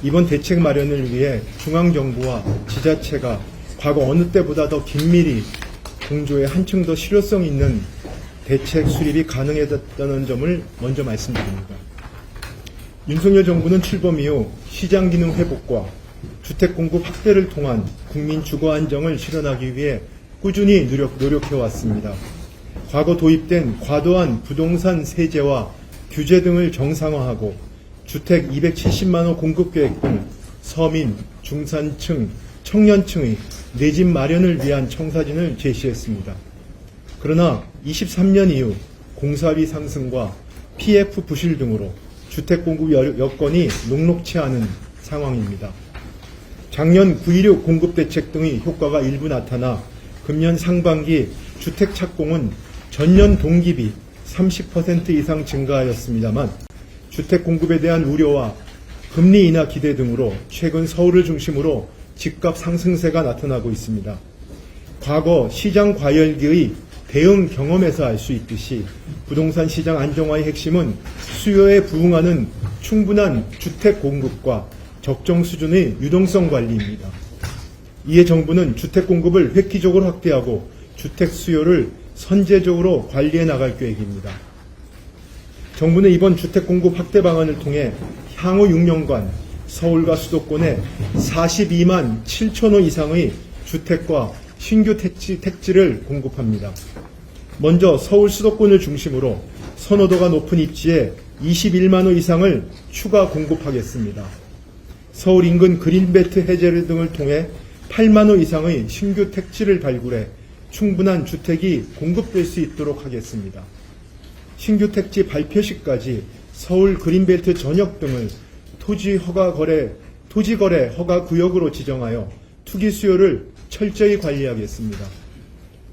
이번 대책 마련을 위해 중앙정부와 지자체가 과거 어느 때보다 더 긴밀히 공조해 한층 더 실효성 있는 대책 수립이 가능해졌다는 점을 먼저 말씀드립니다. 윤석열 정부는 출범 이후 시장 기능 회복과 주택 공급 확대를 통한 국민 주거 안정을 실현하기 위해 꾸준히 노력해왔습니다. 과거 도입된 과도한 부동산 세제와 규제 등을 정상화하고 주택 270만 호 공급 계획 등 서민, 중산층, 청년층의 내 집 마련을 위한 청사진을 제시했습니다. 그러나 23년 이후 공사비 상승과 PF 부실 등으로 주택 공급 여건이 녹록치 않은 상황입니다. 작년 9.16 공급 대책 등의 효과가 일부 나타나 금년 상반기 주택 착공은 전년 동기비 30% 이상 증가하였습니다만 주택 공급에 대한 우려와 금리 인하 기대 등으로 최근 서울을 중심으로 집값 상승세가 나타나고 있습니다. 과거 시장 과열기의 대응 경험에서 알 수 있듯이 부동산 시장 안정화의 핵심은 수요에 부응하는 충분한 주택 공급과 적정 수준의 유동성 관리입니다. 이에 정부는 주택 공급을 획기적으로 확대하고 주택 수요를 선제적으로 관리해 나갈 계획입니다. 정부는 이번 주택 공급 확대 방안을 통해 향후 6년간 서울과 수도권에 42만 7천 호 이상의 주택과 신규 택지를 공급합니다. 먼저 서울 수도권을 중심으로 선호도가 높은 입지에 21만 호 이상을 추가 공급하겠습니다. 서울 인근 그린벨트 해제 등을 통해 8만 호 이상의 신규 택지를 발굴해 충분한 주택이 공급될 수 있도록 하겠습니다. 신규 택지 발표 시까지 서울 그린벨트 전역 등을 토지 거래 허가 구역으로 지정하여 투기 수요를 철저히 관리하겠습니다.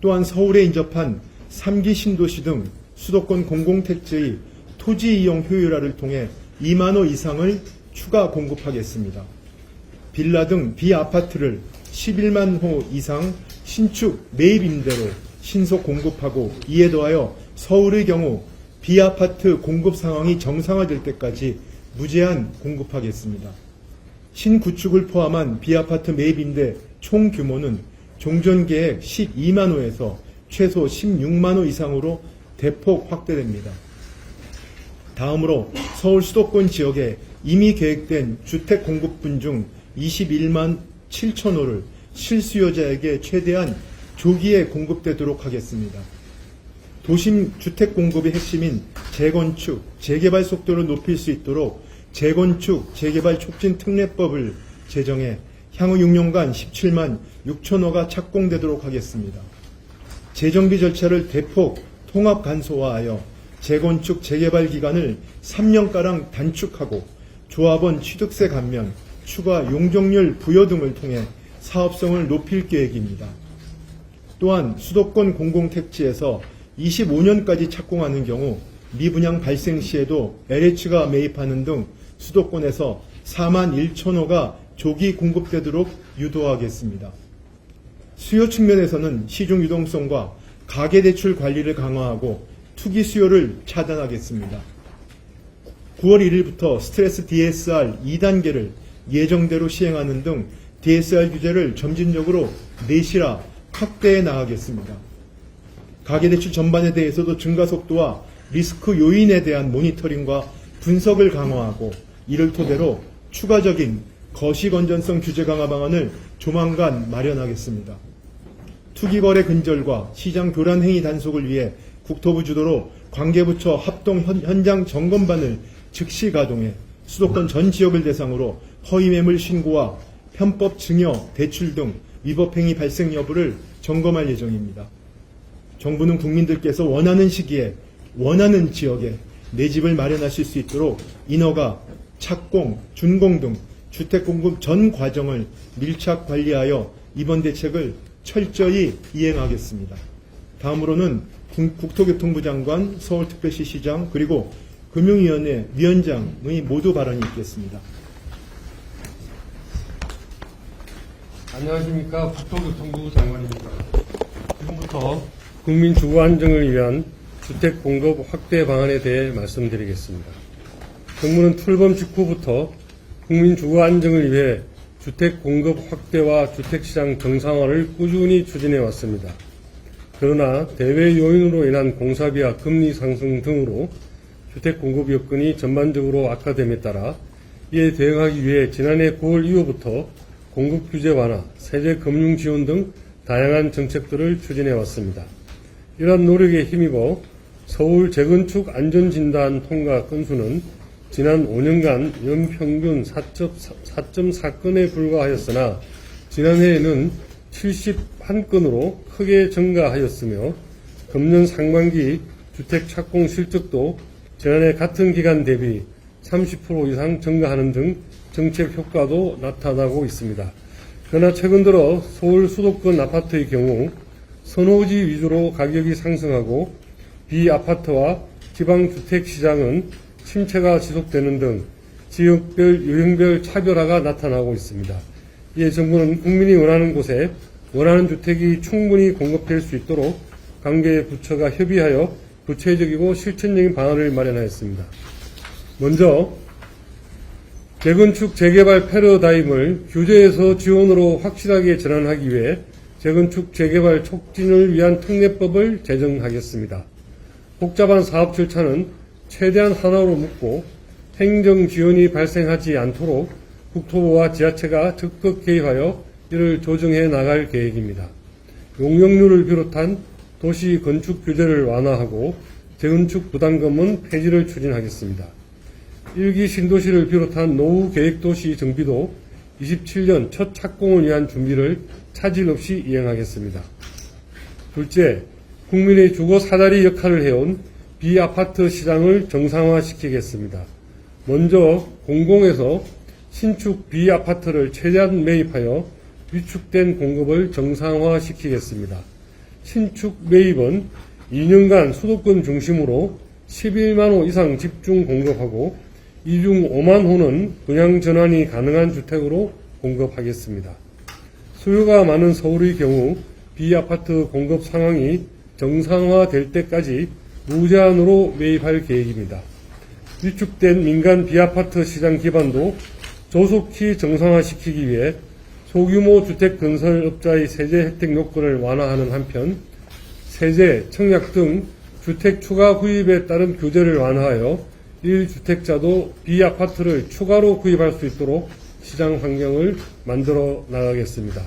또한 서울에 인접한 3기 신도시 등 수도권 공공택지의 토지 이용 효율화를 통해 2만 호 이상을 추가 공급하겠습니다. 빌라 등 비아파트를 11만 호 이상 신축 매입 임대로 신속 공급하고 이에 더하여 서울의 경우 비아파트 공급 상황이 정상화될 때까지 무제한 공급하겠습니다. 신구축을 포함한 비아파트 매입 임대 총 규모는 종전계획 12만 호에서 최소 16만 호 이상으로 대폭 확대됩니다. 다음으로 서울 수도권 지역에 이미 계획된 주택 공급분 중 21만 7천 호를 실수요자에게 최대한 조기에 공급되도록 하겠습니다. 도심 주택 공급의 핵심인 재건축, 재개발 속도를 높일 수 있도록 재건축, 재개발 촉진 특례법을 제정해 향후 6년간 17만 6천 호가 착공되도록 하겠습니다. 재정비 절차를 대폭 통합 간소화하여 재건축, 재개발 기간을 3년가량 단축하고 조합원 취득세 감면, 추가 용적률 부여 등을 통해 사업성을 높일 계획입니다. 또한 수도권 공공택지에서 25년까지 착공하는 경우 미분양 발생 시에도 LH가 매입하는 등 수도권에서 4만 1천 호가 조기 공급되도록 유도하겠습니다. 수요 측면에서는 시중 유동성과 가계대출 관리를 강화하고 투기 수요를 차단하겠습니다. 9월 1일부터 스트레스 DSR 2단계를 예정대로 시행하는 등 DSR 규제를 점진적으로 내실화, 확대해 나가겠습니다. 가계대출 전반에 대해서도 증가 속도와 리스크 요인에 대한 모니터링과 분석을 강화하고 이를 토대로 추가적인 거시건전성 규제 강화 방안을 조만간 마련하겠습니다. 투기거래 근절과 시장 교란 행위 단속을 위해 국토부 주도로 관계부처 합동 현장 점검반을 즉시 가동해 수도권 전 지역을 대상으로 허위 매물 신고와 편법 증여, 대출 등 위법 행위 발생 여부를 점검할 예정입니다. 정부는 국민들께서 원하는 시기에 원하는 지역에 내 집을 마련하실 수 있도록 인허가, 착공, 준공 등 주택 공급 전 과정을 밀착 관리하여 이번 대책을 철저히 이행하겠습니다. 다음으로는 국토교통부 장관, 서울특별시 시장 그리고 금융위원회 위원장의 모두 발언이 있겠습니다. 안녕하십니까. 국토교통부 장관입니다. 지금부터 국민 주거 안정을 위한 주택 공급 확대 방안에 대해 말씀드리겠습니다. 정부는 출범 직후부터 국민 주거 안정을 위해 주택 공급 확대와 주택시장 정상화를 꾸준히 추진해 왔습니다. 그러나 대외 요인으로 인한 공사비와 금리 상승 등으로 주택 공급 여건이 전반적으로 악화됨에 따라 이에 대응하기 위해 지난해 9월 이후부터 공급 규제 완화, 세제 금융 지원 등 다양한 정책들을 추진해 왔습니다. 이러한 노력에 힘입어 서울 재건축 안전진단 통과 건수는 지난 5년간 연평균 4.4건에 불과하였으나 지난해에는 71건으로 크게 증가하였으며 금년 상반기 주택 착공 실적도 지난해 같은 기간 대비 30% 이상 증가하는 등 정책 효과도 나타나고 있습니다. 그러나 최근 들어 서울 수도권 아파트의 경우 선호지 위주로 가격이 상승하고 비아파트와 지방주택 시장은 침체가 지속되는 등 지역별, 유형별 차별화가 나타나고 있습니다. 이에 정부는 국민이 원하는 곳에 원하는 주택이 충분히 공급될 수 있도록 관계 부처가 협의하여 구체적이고 실천적인 방안을 마련하였습니다. 먼저 재건축 재개발 패러다임을 규제에서 지원으로 확실하게 전환하기 위해 재건축 재개발 촉진을 위한 특례법을 제정하겠습니다. 복잡한 사업 절차는 최대한 하나로 묶고 행정 지연이 발생하지 않도록 국토부와 지자체가 적극 개입하여 이를 조정해 나갈 계획입니다. 용적률을 비롯한 도시 건축 규제를 완화하고 재건축 부담금은 폐지를 추진하겠습니다. 1기 신도시를 비롯한 노후 계획도시 정비도 27년 첫 착공을 위한 준비를 차질 없이 이행하겠습니다. 둘째, 국민의 주거 사다리 역할을 해온 비아파트 시장을 정상화시키겠습니다. 먼저 공공에서 신축 비아파트를 최대한 매입하여 위축된 공급을 정상화시키겠습니다. 신축 매입은 2년간 수도권 중심으로 11만 호 이상 집중 공급하고 이 중 5만 호는 분양 전환이 가능한 주택으로 공급하겠습니다. 수요가 많은 서울의 경우 비아파트 공급 상황이 정상화될 때까지 무제한으로 매입할 계획입니다. 위축된 민간 비아파트 시장 기반도 조속히 정상화시키기 위해 소규모 주택 건설업자의 세제 혜택 요건을 완화하는 한편 세제, 청약 등 주택 추가 구입에 따른 규제를 완화하여 1주택자도 비아파트를 추가로 구입할 수 있도록 시장 환경을 만들어 나가겠습니다.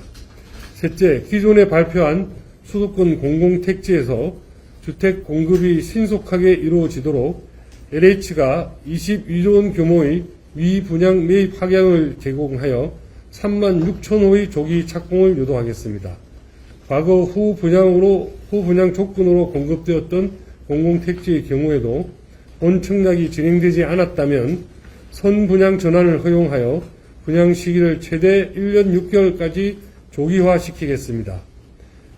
셋째, 기존에 발표한 수도권 공공택지에서 주택 공급이 신속하게 이루어지도록 LH가 22조 원 규모의 미분양 매입 확양을 제공하여 3만 6천 호의 조기 착공을 유도하겠습니다. 과거 후분양 조건으로 공급되었던 공공택지의 경우에도 본 청약이 진행되지 않았다면 선분양 전환을 허용하여 분양 시기를 최대 1년 6개월까지 조기화시키겠습니다.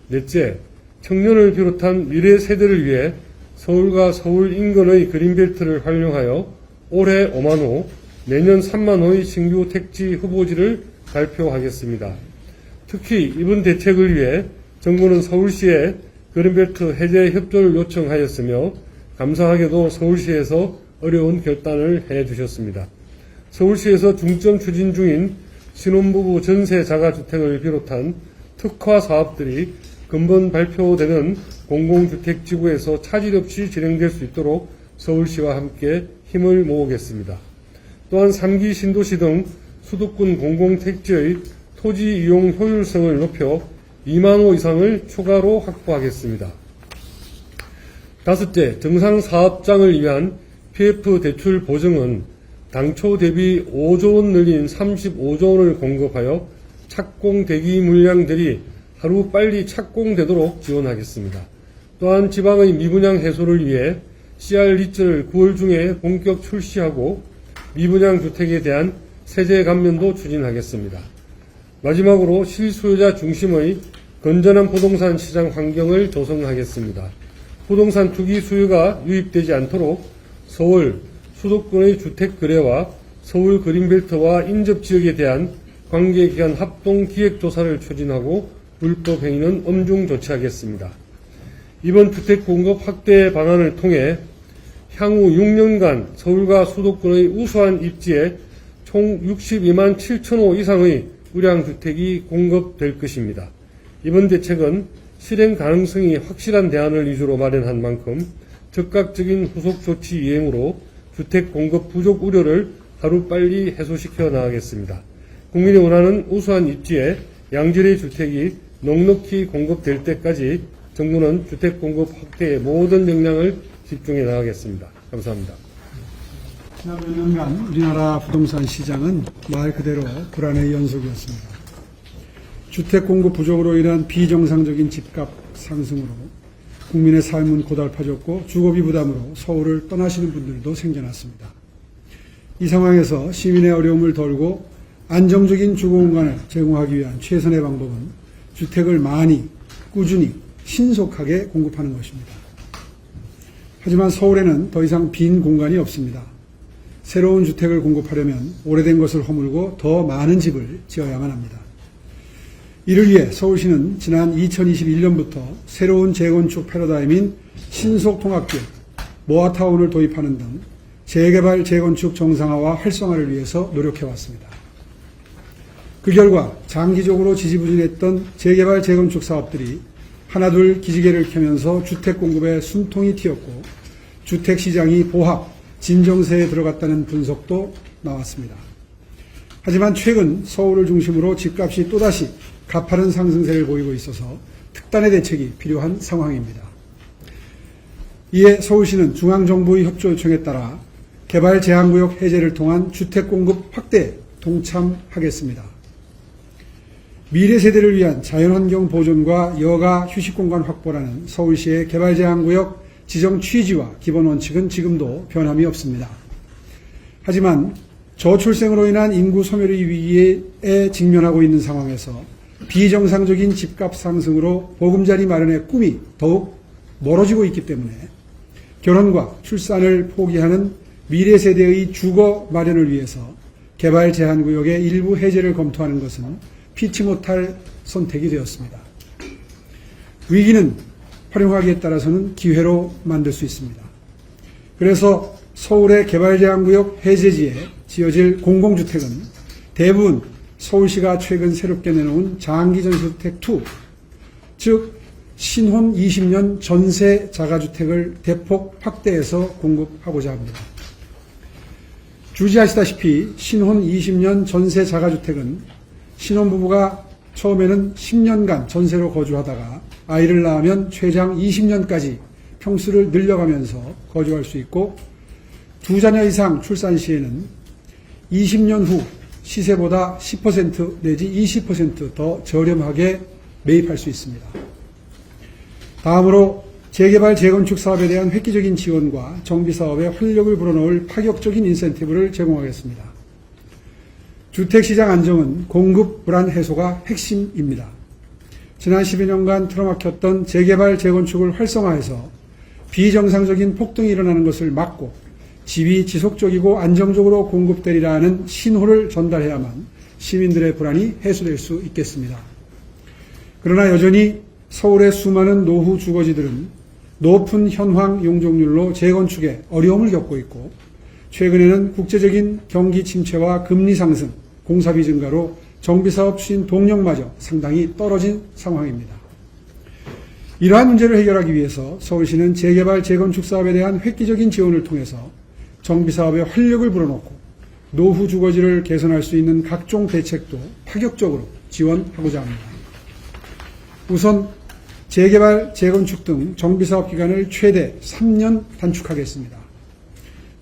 넷째, 청년을 비롯한 미래 세대를 위해 서울과 서울 인근의 그린벨트를 활용하여 올해 5만 호, 내년 3만 호의 신규 택지 후보지를 발표하겠습니다. 특히 이번 대책을 위해 정부는 서울시에 그린벨트 해제 협조를 요청하였으며 감사하게도 서울시에서 어려운 결단을 해주셨습니다. 서울시에서 중점 추진 중인 신혼부부 전세 자가주택을 비롯한 특화 사업들이 근본 발표되는 공공주택지구에서 차질 없이 진행될 수 있도록 서울시와 함께 힘을 모으겠습니다. 또한 3기 신도시 등 수도권 공공택지의 토지 이용 효율성을 높여 2만 호 이상을 추가로 확보하겠습니다. 다섯째, 정상사업장을 위한 PF 대출 보증은 당초 대비 5조 원 늘린 35조 원을 공급하여 착공 대기 물량들이 하루 빨리 착공되도록 지원하겠습니다. 또한 지방의 미분양 해소를 위해 CR-리츠를 9월 중에 본격 출시하고 미분양 주택에 대한 세제 감면도 추진하겠습니다. 마지막으로 실수요자 중심의 건전한 부동산 시장 환경을 조성하겠습니다. 부동산 투기 수요가 유입되지 않도록 서울, 수도권의 주택 거래와 서울 그린벨트와 인접지역에 대한 관계기관 합동 기획조사를 추진하고 불법 행위는 엄중 조치하겠습니다. 이번 주택 공급 확대 방안을 통해 향후 6년간 서울과 수도권의 우수한 입지에 총 62만 7천 호 이상의 우량주택이 공급될 것입니다. 이번 대책은 실행 가능성이 확실한 대안을 위주로 마련한 만큼 적극적인 후속 조치 이행으로 주택 공급 부족 우려를 하루빨리 해소시켜 나가겠습니다. 국민이 원하는 우수한 입지에 양질의 주택이 넉넉히 공급될 때까지 정부는 주택 공급 확대에 모든 역량을 집중해 나가겠습니다. 감사합니다. 지난 몇 년간 우리나라 부동산 시장은 말 그대로 불안의 연속이었습니다. 주택 공급 부족으로 인한 비정상적인 집값 상승으로 국민의 삶은 고달파졌고 주거비 부담으로 서울을 떠나시는 분들도 생겨났습니다. 이 상황에서 시민의 어려움을 덜고 안정적인 주거 공간을 제공하기 위한 최선의 방법은 주택을 많이, 꾸준히, 신속하게 공급하는 것입니다. 하지만 서울에는 더 이상 빈 공간이 없습니다. 새로운 주택을 공급하려면 오래된 것을 허물고 더 많은 집을 지어야만 합니다. 이를 위해 서울시는 지난 2021년부터 새로운 재건축 패러다임인 신속통합기획, 모아타운을 도입하는 등 재개발 재건축 정상화와 활성화를 위해서 노력해왔습니다. 그 결과 장기적으로 지지부진했던 재개발 재건축 사업들이 하나둘 기지개를 켜면서 주택 공급에 숨통이 튀었고 주택시장이 보합, 진정세에 들어갔다는 분석도 나왔습니다. 하지만 최근 서울을 중심으로 집값이 또다시 가파른 상승세를 보이고 있어서 특단의 대책이 필요한 상황입니다. 이에 서울시는 중앙정부의 협조 요청에 따라 개발 제한구역 해제를 통한 주택 공급 확대에 동참하겠습니다. 미래 세대를 위한 자연환경 보존과 여가 휴식공간 확보라는 서울시의 개발 제한구역 지정 취지와 기본 원칙은 지금도 변함이 없습니다. 하지만 저출생으로 인한 인구 소멸의 위기에 직면하고 있는 상황에서 비정상적인 집값 상승으로 보금자리 마련의 꿈이 더욱 멀어지고 있기 때문에 결혼과 출산을 포기하는 미래 세대의 주거 마련을 위해서 개발 제한구역의 일부 해제를 검토하는 것은 피치 못할 선택이 되었습니다. 위기는 활용하기에 따라서는 기회로 만들 수 있습니다. 그래서 서울의 개발 제한구역 해제지에 지어질 공공주택은 대부분 서울시가 최근 새롭게 내놓은 장기전세주택2, 즉 신혼 20년 전세 자가주택을 대폭 확대해서 공급하고자 합니다. 주지하시다시피 신혼 20년 전세 자가주택은 신혼부부가 처음에는 10년간 전세로 거주하다가 아이를 낳으면 최장 20년까지 평수를 늘려가면서 거주할 수 있고 2자녀 이상 출산 시에는 20년 후 시세보다 10% 내지 20% 더 저렴하게 매입할 수 있습니다. 다음으로 재개발 재건축 사업에 대한 획기적인 지원과 정비사업에 활력을 불어넣을 파격적인 인센티브를 제공하겠습니다. 주택시장 안정은 공급 불안 해소가 핵심입니다. 지난 10여 년간 틀어막혔던 재개발 재건축을 활성화해서 비정상적인 폭등이 일어나는 것을 막고 집이 지속적이고 안정적으로 공급되리라는 신호를 전달해야만 시민들의 불안이 해소될 수 있겠습니다. 그러나 여전히 서울의 수많은 노후 주거지들은 높은 현황 용적률로 재건축에 어려움을 겪고 있고 최근에는 국제적인 경기 침체와 금리 상승, 공사비 증가로 정비사업 추진 동력마저 상당히 떨어진 상황입니다. 이러한 문제를 해결하기 위해서 서울시는 재개발 재건축 사업에 대한 획기적인 지원을 통해서 정비사업에 활력을 불어넣고 노후 주거지를 개선할 수 있는 각종 대책도 파격적으로 지원하고자 합니다. 우선 재개발, 재건축 등 정비사업 기간을 최대 3년 단축하겠습니다.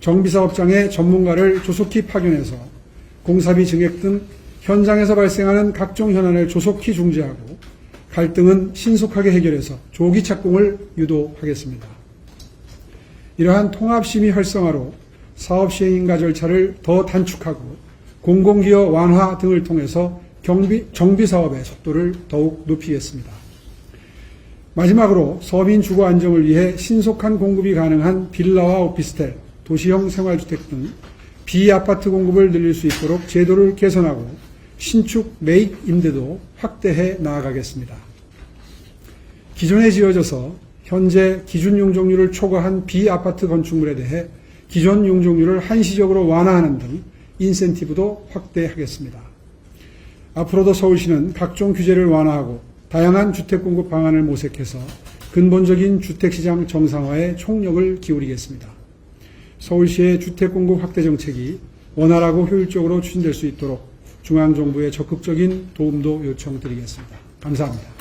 정비사업장의 전문가를 조속히 파견해서 공사비 증액 등 현장에서 발생하는 각종 현안을 조속히 중지하고 갈등은 신속하게 해결해서 조기 착공을 유도하겠습니다. 이러한 통합심의 활성화로 사업 시행인가 절차를 더 단축하고 공공기여 완화 등을 통해서 정비사업의 속도를 더욱 높이겠습니다. 마지막으로 서민 주거 안정을 위해 신속한 공급이 가능한 빌라와 오피스텔, 도시형 생활주택 등 비아파트 공급을 늘릴 수 있도록 제도를 개선하고 신축 매입 임대도 확대해 나아가겠습니다. 기존에 지어져서 현재 기준 용적률을 초과한 비아파트 건축물에 대해 기존 용적률을 한시적으로 완화하는 등 인센티브도 확대하겠습니다. 앞으로도 서울시는 각종 규제를 완화하고 다양한 주택 공급 방안을 모색해서 근본적인 주택시장 정상화에 총력을 기울이겠습니다. 서울시의 주택 공급 확대 정책이 원활하고 효율적으로 추진될 수 있도록 중앙정부의 적극적인 도움도 요청드리겠습니다. 감사합니다.